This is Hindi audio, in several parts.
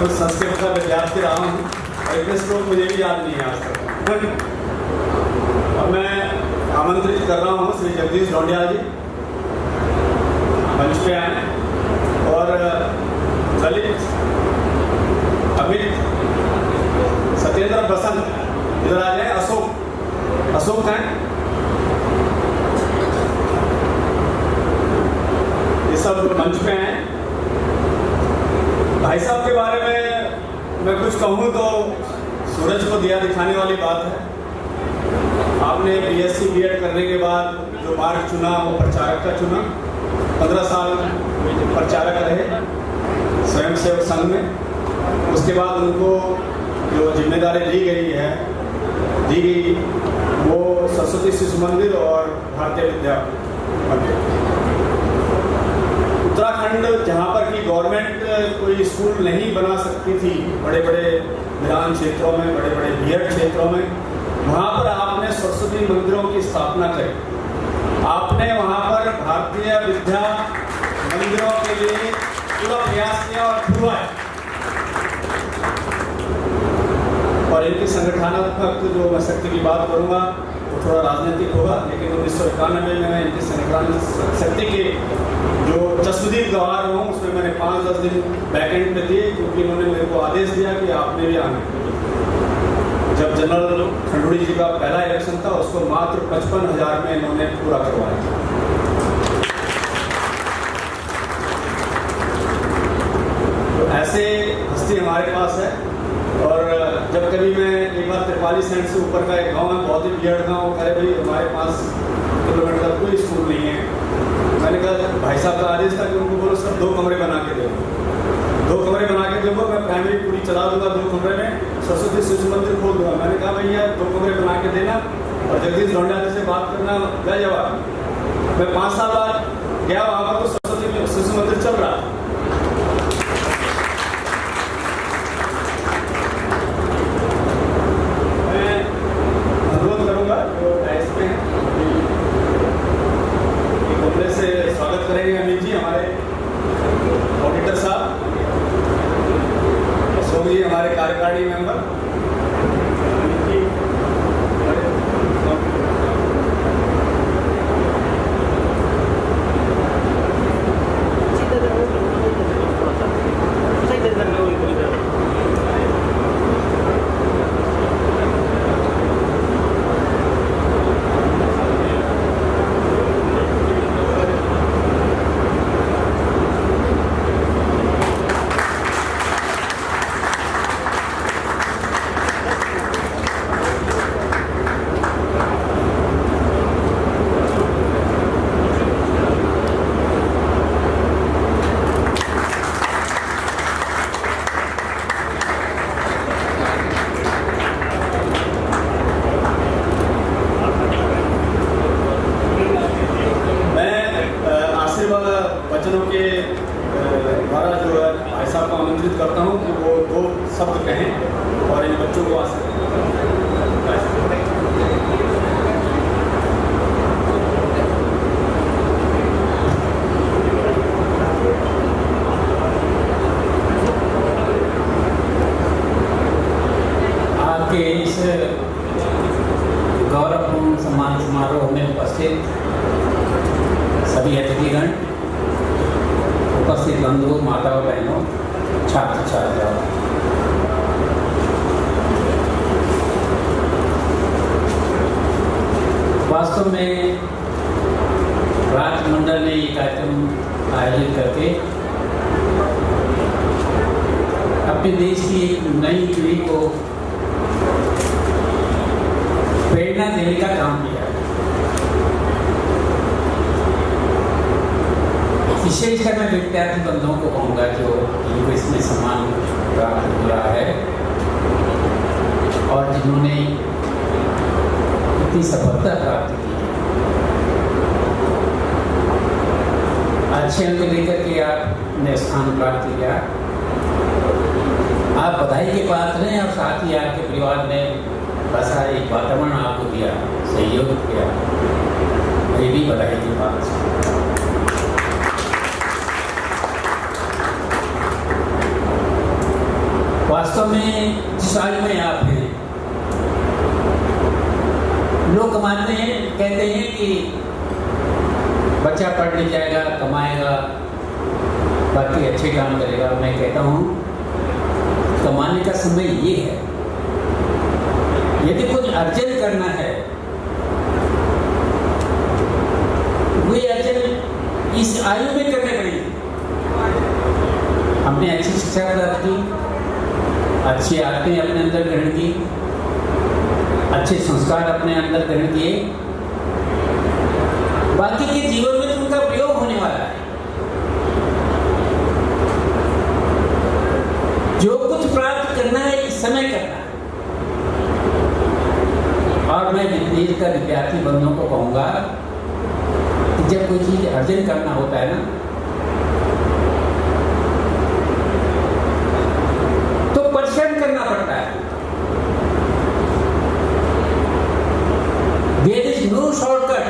खुद संस्कृत का विद्यार्थी रहा हूँ और इतने श्लोक मुझे भी याद नहीं है आज तक। और मैं आमंत्रित कर रहा हूँ श्री जगदीश ढोंडियाल जी मंच पे आए और ललित अमित सत्येंद्र बसंत इधर आ जाए, अशोक हैं, ये सब मंच पे हैं। भाई साहब के बारे में मैं कुछ कहूँ तो सूरज को दिया दिखाने वाली बात है। आपने बीएससी बीएड करने के बाद जो मार्ग चुना वो प्रचारक का चुना। 15 साल प्रचारक रहे स्वयंसेवक संघ में। उसके बाद उनको जो जिम्मेदारी दी गई वो सरस्वती शिशु मंदिर और भारतीय विद्या मंदिर उत्तराखंड, जहाँ पर कि गवर्नमेंट कोई स्कूल नहीं बना सकती थी बड़े बड़े विरान क्षेत्रों में, बड़े बड़े बीएड क्षेत्रों में, वहाँ पर आपने सरस्वती मंदिरों की स्थापना करी। आपने वहाँ पर भारतीय विद्या मंदिरों के लिए पूरा प्रयास किया और खुलवाया। और इनकी संगठनात्मक जो मैं शक्ति की बात करूँगा वो थोड़ा राजनीतिक होगा, लेकिन 1991 में मैं इनकी संगठन शक्ति के जो चश्मदीद गवाह रहा हूँ उसमें मैंने 5-10 दिन बैकएंड में दिए, क्योंकि उन्होंने मेरे को आदेश दिया कि आपने भी आना। जब जनरल खंडूड़ी जी का पहला इलेक्शन था उसको मात्र 55,000 में इन्होंने पूरा करवाया। तो ऐसे हस्ती हमारे पास है। और जब कभी मैं एक बार 43 सेंट से ऊपर का एक गांव है, बहुत ही बियड़ गाँव, अरे भाई हमारे 5 किलोमीटर का कोई स्कूल नहीं है। मैंने कहा भाई साहब का आदेश था कि उनको बोलो सब 2 कमरे बना के दो, 2 कमरे बना के दो, मैं प्राइमरी पूरी चला दूंगा 2 कमरे में, सरस्वती शिशु मंदिर खोल दूंगा। मैंने कहा भैया 2 कमरे बना के देना और जगदीश ढोंडियाल से बात करना, जवाब। मैं 5 साल बाद गया वहाँ पर तो सरस्वती शिशु मंदिर चल रहा था। स्वागत करेंगे अमित जी, हमारे ऑडिटर साहब, अशोक जी हमारे कार्यकारिणी मेंबर, बच्चों के द्वारा जो है भाई साहब को आमंत्रित करता हूँ कि वो 2 शब्द कहें और इन बच्चों को आपके इस गौरवपूर्ण सम्मान समारोह में उपस्थित सभी अतिथिगण, उपस्थित बंधुओं, माताओं, बहनों, छात्र छात्राओं, वास्तव में राजमंडल ने ये कार्यक्रम आयोजित करके अपने देश की नई पीढ़ी को प्रेरणा देने का काम किया। विशेषकर मैं विद्यार्थी बंधुओं को कहूँगा जो इनको इसमें सम्मान प्राप्त हो रहा है और जिन्होंने इतनी सफलता प्राप्त की है। अच्छे अंक लेकर के आपने स्थान प्राप्त किया, आप बधाई के पात्र हैं और साथ ही आपके परिवार ने वैसा एक वातावरण आपको दिया, सहयोग किया, ये भी बधाई के पात्र। समय जिस आयु में आप हैं, लोग कमाते हैं, कहते हैं कि बच्चा पढ़ लिख जाएगा, कमाएगा, बाकी अच्छे काम करेगा। मैं कहता हूँ कमाने का समय ये है। यदि कुछ अर्जन करना है, वे अर्जन इस आयु में करने पड़ेंगे। हमने अच्छी शिक्षा प्राप्त की, अच्छी आदतें अपने अंदर ग्रहण की, अच्छे संस्कार अपने अंदर ग्रहण किए, बाकी के जीवन में उनका प्रयोग होने वाला है। जो कुछ प्राप्त करना है इस समय करना है। और मैं देश का विद्यार्थी बंधुओं को कहूंगा कि जब कोई चीज अर्जन करना होता है ना, तो परिश्रम करना पड़ता है। There is no shortcut.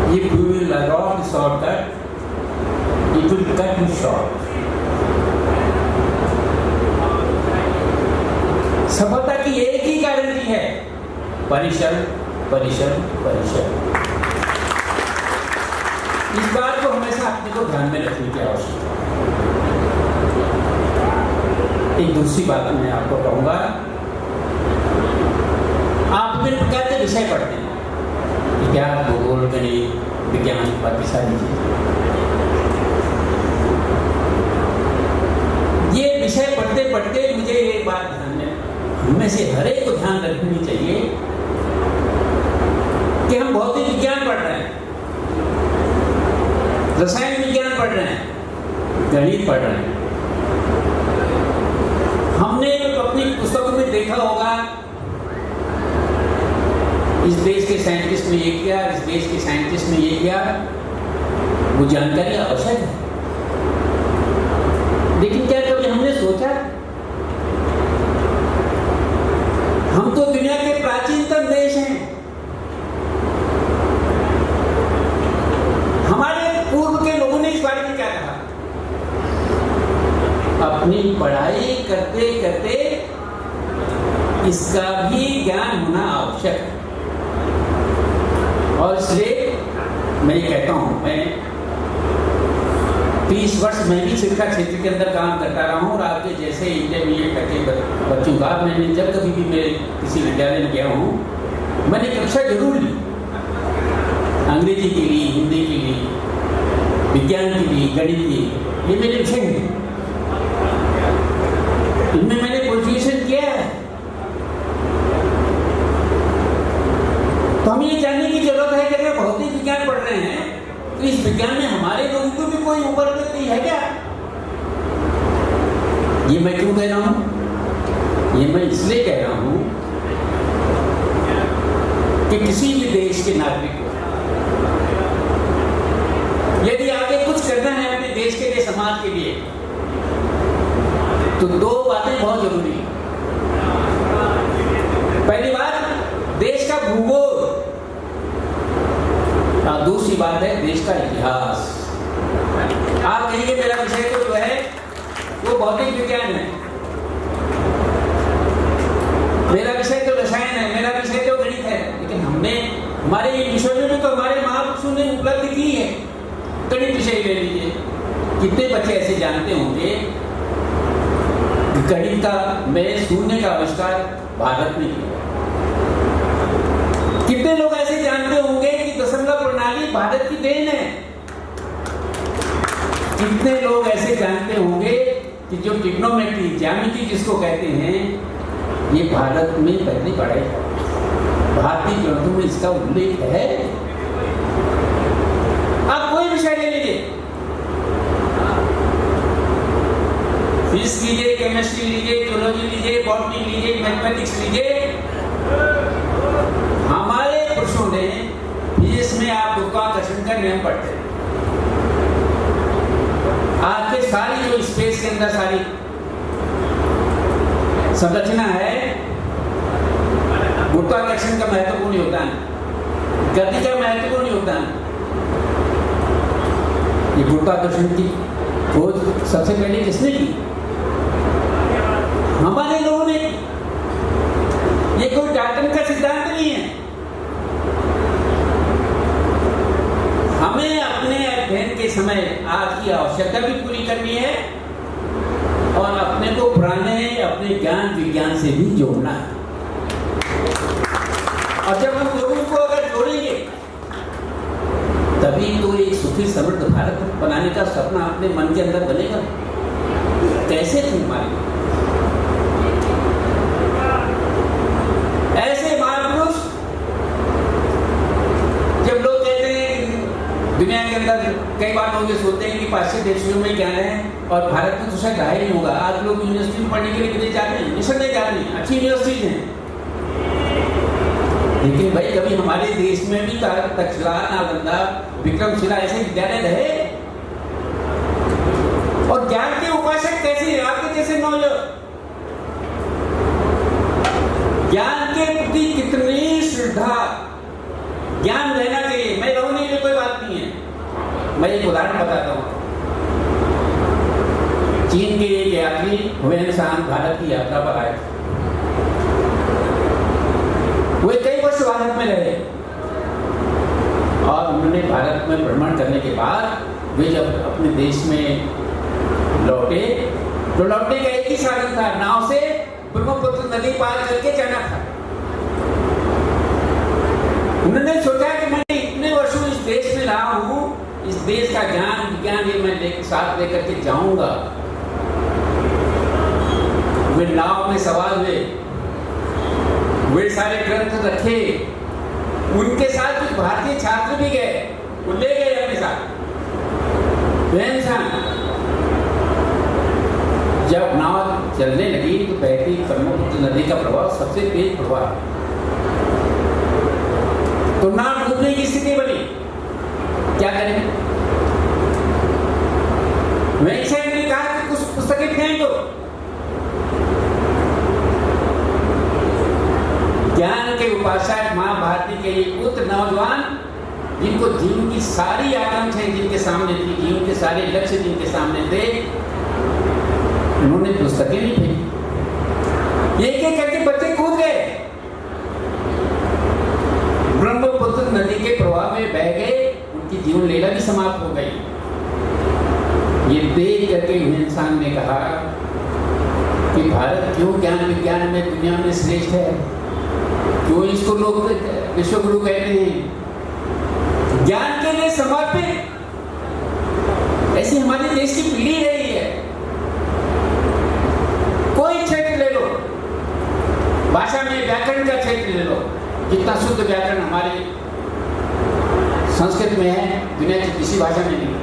If you will adopt the shortcut, it will cut you short. सफलता की एक ही गारंटी है, परिश्रम, परिश्रम, परिश्रम। इस बात को हमेशा अपने को ध्यान में रखने की आवश्यकता है। एक दूसरी बात मैं आपको कहूंगा, आप विभिन्न प्रकार के विषय पढ़ते हैं, इतिहास, भूगोल, गणित, विज्ञान, बाकी सारी चीजें। ये विषय पढ़ते पढ़ते मुझे एक बात ध्यान में, हमें से हर एक को ध्यान रखनी चाहिए कि हम भौतिक विज्ञान पढ़ रहे हैं, रसायन विज्ञान पढ़ रहे हैं, गणित पढ़ रहे हैं। हमने अपनी पुस्तकों में देखा होगा, इस देश के साइंटिस्ट ने ये किया, इस देश के साइंटिस्ट ने ये किया। वो जानकारी आवश्यक है, लेकिन क्या कभी हमने सोचा हम तो दुनिया के प्राचीनतम देश हैं, हमारे पूर्व के लोगों ने इस बारे में क्या कहा? अपनी पढ़ाई करते करते इसका भी ज्ञान होना आवश्यक है। और इसलिए मैं कहता हूं, मैं 30 वर्ष मैं भी शिक्षा क्षेत्र के अंदर काम करता रहा हूँ और आपके जैसे इंटरमीडिएट तक के बच्चों का मैंने जब कभी भी मैं किसी विद्यालय में गया हूँ, मैंने कक्षा जरूर ली, अंग्रेजी की ली, हिंदी की ली, विज्ञान की ली, गणित की, ये मेरे विषय हैं, इनमें मैंने ग्रेजुएशन किया है। तो हमें ये जानने की जरूरत है कि अगर भौतिक विज्ञान पढ़ रहे हैं तो इस विज्ञान में हमारे लोगों को भी कोई ऊपर नहीं है क्या? ये मैं क्यों कह रहा हूं? ये मैं इसलिए कह रहा हूं कि किसी भी देश के नागरिक को यदि आगे कुछ करना है अपने देश के लिए, समाज के लिए, तो दो बातें बहुत जरूरी है। पहली बात देश का भूगोल, और दूसरी बात है देश का इतिहास। आप कहेंगे मेरा विषय तो जो है वो भौतिक विज्ञान है, मेरा विषय तो रसायन है, मेरा विषय तो गणित है, लेकिन हमने हमारे इन विषयों में भी तो हमारे महापुरुषों ने उपलब्धि की है। गणित विषय ले लीजिए, कितने बच्चे ऐसे जानते होंगे गणित का में शून्य का आविष्कार भारत में किया? कितने लोग ऐसे जानते होंगे कि दशमलव प्रणाली भारत की देन है? कितने लोग ऐसे जानते होंगे कि जो ट्रिग्नोमेट्री, ज्यामिति जिसको कहते हैं, ये भारत में पहले पढ़े, भारतीय ग्रंथों में इसका उल्लेख है। आप कोई विषय ले लीजिए, फिजिक्स लीजिए, केमिस्ट्री लीजिए, जियोलॉजी लीजिए, बॉटनी लीजिए, मैथमेटिक्स लीजिए, हमारे पुरुषों ने फिजिक्स में आप गुरुत्वाकर्षण का नियम पढ़ते हैं। आज के सारी जो स्पेस के अंदर सारी संरचना है, गुरुत्वाकर्षण का महत्वपूर्ण योगदान, गति का महत्वपूर्ण योगदान, ये गुरुत्वाकर्षण की खोज सबसे पहले किसने की? हमारे लोगों ने। ये कोई डाल्टन का सिद्धांत नहीं है। हमें अपने अध्ययन के समय आज की आवश्यकता भी पूरी करनी है और अपने को पुराने अपने ज्ञान विज्ञान से भी जोड़ना है। और जब हम लोगों को अगर जोड़ेंगे तभी तो एक सुखी समृद्ध भारत बनाने का सपना अपने मन के अंदर बनेगा। कैसे थे हमारे ऐसे महापुरुष? जब लोग कहते हैं दुनिया के अंदर, कई बार लोग ये सोचते हैं कि पाश्चात्य देशों में क्या है और भारत में तो शायद रहा ही नहीं होगा। आज लोग यूनिवर्सिटी में पढ़ने के लिए विदेश जाते हैं, मिशन नहीं जाते हैं, अच्छी यूनिवर्सिटीज हैं। लेकिन भाई कभी हमारे देश में भी तक्षशिला, नालंदा, विक्रमशिला ऐसे विद्यालय रहे? और ज्ञान के उपासक कैसे हैं? आपके जैसे नौजवान ज्ञान के प्रति कितनी श्रद्धा, ज्ञान रहना चाहिए। मैं रहूं नहीं, कोई बात नहीं है। मैं एक उदाहरण बताता हूं। चीन के एक यात्री हुएनसांग भारत की यात्रा पर आए थे। वे कई वर्ष भारत में रहे और उन्होंने भारत में भ्रमण करने के बाद वे जब अपने देश में लौटे तो लौटने का एक ही साधन था, नाव से ब्रह्मपुत्र नदी पार करके जाना था। उन्होंने सोचा कि मैं इतने वर्षों इस देश में रहा हूं, इस देश का ज्ञान विज्ञान ये मैं साथ लेकर के जाऊंगा। वे नाव में सवार हुए, वे सारे ग्रंथ रखे, उनके साथ कुछ भारतीय छात्र भी गए, वो ले गए अपने साथ। जब नाव चलने लगी तो बहती ब्रह्मपुत्र नदी का प्रवाह सबसे तेज प्रवाह, तो नाव डूबने की स्थिति बनी। क्या करें? वेंकटेश्वर ने कहा कि कुछ पुस्तकें फेंक दो। ज्ञान के उपासक महाभारती के ये पुत्र नौजवान, जिनको जीवन की सारी आकांक्षाएं जिनके सामने थी, जीवन के सारे लक्ष्य जिनके सामने थे, उन्होंने पुस्तकें नहीं फेंकी। एक एक करके बच्चे कूद गए, ब्रह्मपुत्र नदी के प्रवाह में बह गए, उनकी जीवन लीला भी समाप्त हो गई। ये देख करके इंसान ने कहा कि भारत क्यों ज्ञान विज्ञान में दुनिया में श्रेष्ठ है, क्यों इसको लोग विश्वगुरु कहते हैं, ज्ञान के लिए समर्पित। ऐसी हमारे देश की पीढ़ी रही है। कोई क्षेत्र ले लो, भाषा में व्याकरण का क्षेत्र ले लो, जितना शुद्ध व्याकरण हमारे संस्कृत में है दुनिया की किसी भाषा में नहीं।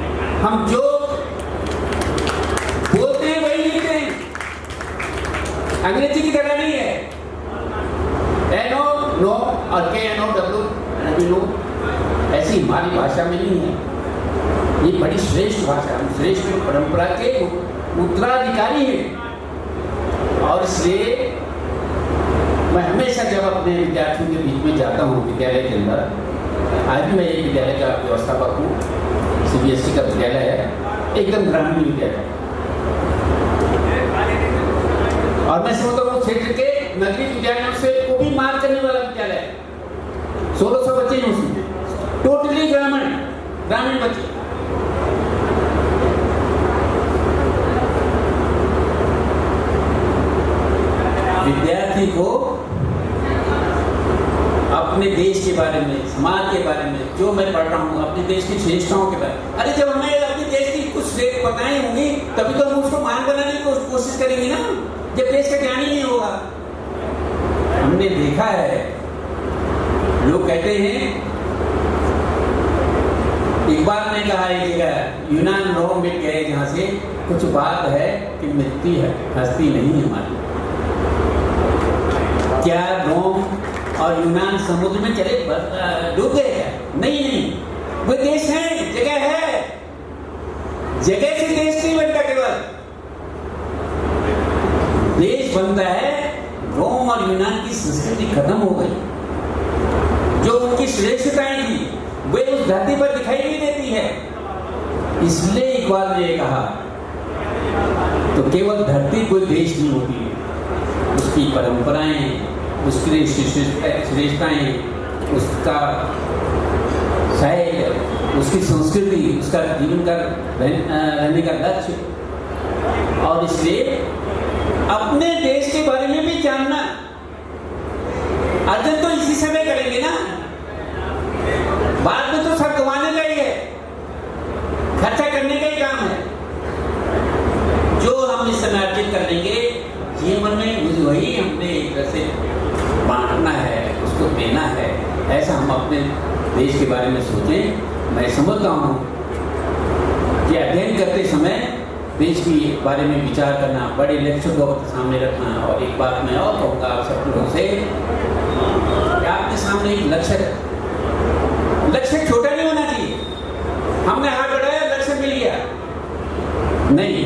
हम जो बोलते हैं वही लिखते हैं, अंग्रेजी की तरह नहीं है। एनो नो और के एनो डब्ल्यू नो ऐसी हमारी भाषा में नहीं है। ये बड़ी श्रेष्ठ भाषा, हम श्रेष्ठ परंपरा के उत्तराधिकारी हैं। और इसलिए मैं हमेशा जब अपने विद्यार्थियों के बीच में जाता हूँ विद्यालय के अंदर, आज भी मैं एक विद्यालय का व्यवस्थापक हूँ, CBSE का विद्यालय है, एकदम ग्रामीण विद्यालय, और मैं समझता हूँ क्षेत्र के नगरीय विद्यालयों से को भी मार करने वाला विद्यालय है। 1600 बच्चे हैं उसमें, टोटली ग्रामीण बच्चे। विद्यार्थी को अपने देश के बारे में, समाज के बारे में, जो मैं पढ़ रहा हूँ, अपने देश की श्रेष्ठताओं के बारे में, अरे जब हमें अपने देश की कुछ श्रेष्ठ पताएं होंगी तभी तो हम उसको महान बनाने की कोशिश करेंगे ना, जब देश का ज्ञान ही नहीं होगा। हमने देखा है, लोग कहते हैं, इकबाल ने कहा एक जगह, यूनान रोम मिट गए जहां से, कुछ बात है कि मिटती है, हस्ती नहीं हमारी। क्या रोम और यूनान समुद्र में चले डूब गए क्या? नहीं, वो देश है, जगह है। जगह से देश नहीं बनता, केवल देश बनता है। रोम और यूनान की संस्कृति खत्म हो गई, जो उनकी श्रेष्ठताएं थी वे उस धरती पर दिखाई नहीं देती है। इसलिए इकबाल ने कहा तो केवल धरती कोई देश नहीं होती है, उसकी परंपराएं, उसकी श्रेष्ठताएं, उसका साहित्य, उसकी संस्कृति, उसका जीवन का रहने का लक्ष्य, और इसलिए अपने देश के बारे में भी जानना। अर्जन तो इसी समय करेंगे ना, बाद में तो सब गंवाने का ही है, खर्चा करने का ही काम है। जो हम इस समय अर्जित कर लेंगे जीवन में, वही हमने एक तरह से बांटना है, उसको देना है। ऐसा हम अपने देश के बारे में सोचें। मैं समझता हूँ कि अध्ययन करते समय देश के बारे में विचार करना, बड़े लक्ष्य को सामने रखना। और एक बात मैं और कहूँगा आप सब लोगों से कि आपके सामने एक लक्ष्य छोटा नहीं होना चाहिए। हमने हाथ बढ़ाया, लक्ष्य मिल गया, नहीं,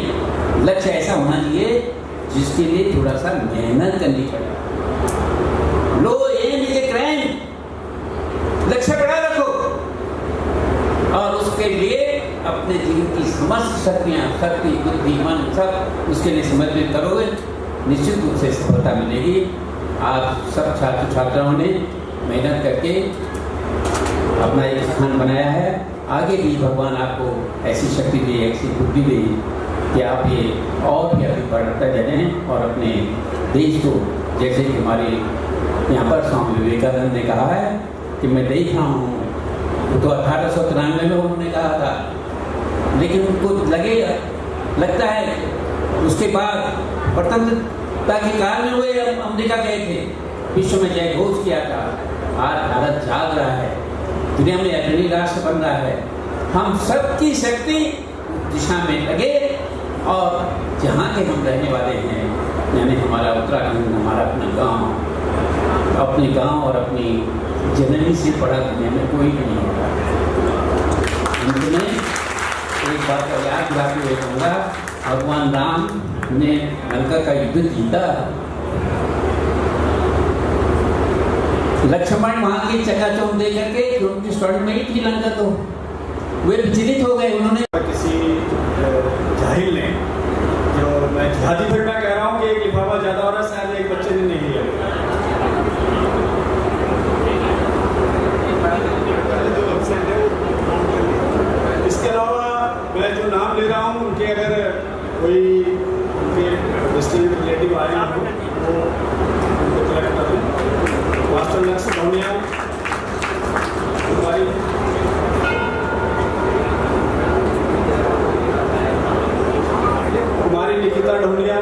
लक्ष्य ऐसा होना चाहिए जिसके लिए थोड़ा सा मेहनत करनी पड़े। लो एम इज ए क्राइम, लक्ष्य बड़ा रखो और उसके लिए अपने जीवन की समस्त शक्ति, बुद्धि, मन सब उसके लिए समर्पित करोगे, निश्चित रूप से सफलता मिलेगी। आप सब छात्र छात्राओं ने मेहनत करके अपना एक स्थान बनाया है। आगे भी भगवान आपको ऐसी शक्ति दे, ऐसी बुद्धि दे कि आप ये और भी अभी बढ़ते जाएं और अपने देश को, जैसे कि हमारे यहाँ पर स्वामी विवेकानंद ने कहा है कि मैं देख रहा हूँ, तो 1893 में उन्होंने कहा था, लेकिन उनको लगता है उसके बाद स्वतंत्रता के काल में वे अमेरिका गए थे, विश्व में जय घोष किया था। आज भारत जाग रहा है, दुनिया में अग्रणी राष्ट्र बन रहा है। हम सबकी शक्ति दिशा में लगे और जहाँ के हम रहने वाले हैं, यानी हमारा उत्तराखंड, हमारा अपने गांव और अपनी जननी से बड़ा दुनिया में कोई भी नहीं होगा। उन्होंने एक बात का याद दिलाते हुए कहूँगा, भगवान राम ने लंका का युद्ध जीता। लक्ष्मण वहाँ की चकाचौंध दे करके उनकी स्वर्ण में ही थी लंका, तो वे विचलित हो गए। उन्होंने किसी जाहिल ने, जो मैं जिहादी फिर मैं कह रहा हूँ कि एक लिफाफा ज़्यादा हो रहा है, शायद एक बच्चे ने नहीं लिया। इसके अलावा मैं जो नाम ले रहा हूँ उनके अगर कोई उनके डिस्ट्रिक्ट रिलेटिव आए हों वो उनको कलेक्ट कर दें। मास्टर लक्ष्य ढोनिया, कुमारी निकिता ढोनिया,